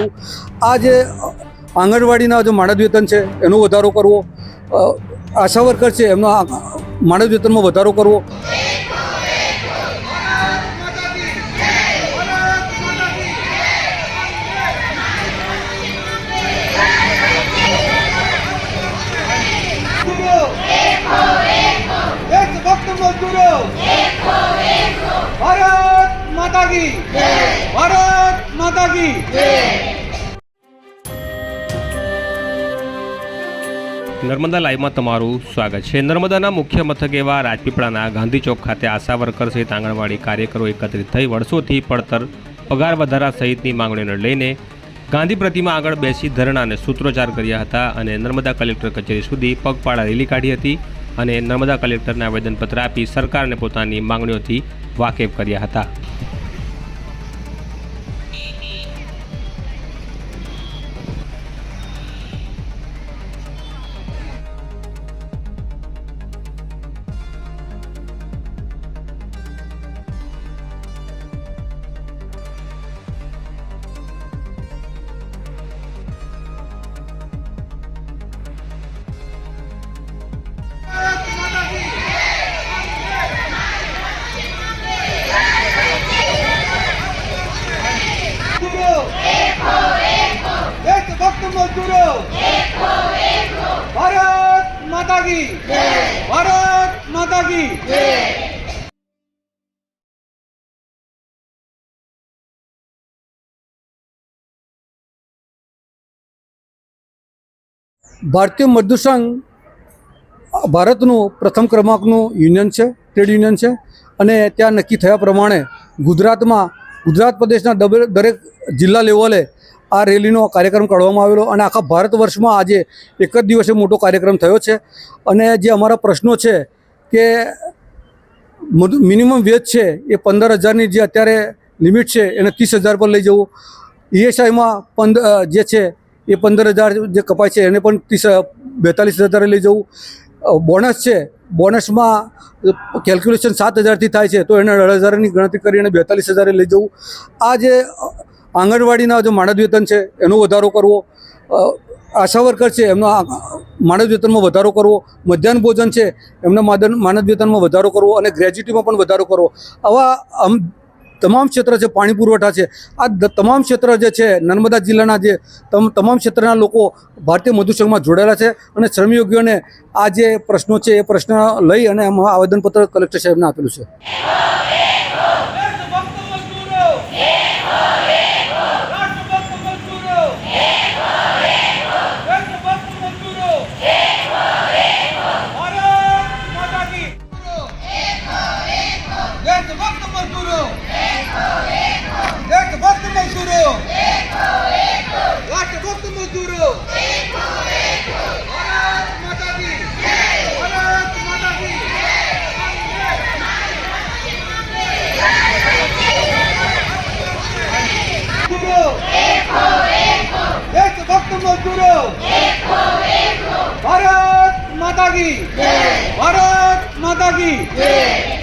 કરવું, આ જે આંગણવાડીના જે માનદ વેતન છે એનો વધારો કરવો, આશા વર્કર છે એમના માનદ વેતનમાં વધારો કરવો. भारत माता की भारत माता की. નર્મદા લાઈવમાં તમારું સ્વાગત છે. નર્મદાના મુખ્ય મથક એવા રાજપીપળાના ગાંધી ચોક ખાતે આશા વર્કર સહિત આંગણવાડી કાર્યકરો એકત્રિત થઈ વર્ષોથી પડતર પગાર વધારા સહિતની માંગણીઓને લઈને ગાંધી પ્રતિમા આગળ બેસી ધરણા અને સૂત્રોચ્ચાર કર્યા હતા અને નર્મદા કલેક્ટર કચેરી સુધી પગપાળા રેલી કાઢી હતી અને નર્મદા કલેક્ટરને આવેદનપત્ર આપી સરકારને પોતાની માંગણીઓથી વાકેફ કર્યા હતા. भारत माता की भारत माता की. ભારતીય મજદૂર સંઘ ભારતનું પ્રથમ ક્રમાંકનું યુનિયન છે, ટ્રેડ યુનિયન છે અને ત્યાં નક્કી થયા પ્રમાણે ગુજરાત પ્રદેશના દરેક જિલ્લા લેવલે આ રેલીનો કાર્યક્રમ કાઢવામાં આવેલો અને આખા ભારત વર્ષમાં આજે એક જ દિવસે મોટો કાર્યક્રમ થયો છે. અને જે અમારા પ્રશ્નો છે કે મિનિમમ વેજ છે એ 15,000ની જે અત્યારે લિમિટ છે એને 30,000 પર લઈ જવું, ESIમાં જે છે એ 15,000 જે કપાય છે એને પણ 42,000 લઈ જવું. બોનસ છે, બોનસમાં કેલ્ક્યુલેશન 7,000થી થાય છે તો એને 18,000ની ગણતરી કરીને 42,000 લઈ જવું. આ જે આંગણવાડીના જે માનદ વેતન છે એનો વધારો કરવો, આશા વર્કર છે એમના માનદ વેતનમાં વધારો કરવો, મધ્યાહન ભોજન છે એમના માનદ વેતનમાં વધારો કરવો અને ગ્રેજ્યુટીમાં પણ વધારો કરવો. આવા તમામ ક્ષેત્ર છે, પાણી પુરવઠા છે, આ તમામ ક્ષેત્ર જે છે નર્મદા જિલ્લાના જે તમામ ક્ષેત્રના લોકો ભારતીય મજદૂર સંઘમાં જોડાયેલા છે અને શ્રમયોગીઓને આ જે પ્રશ્નો છે એ પ્રશ્ન લઈ અને આવેદનપત્ર કલેક્ટર સાહેબને આપેલું છે. भारत माता की भारत माता की.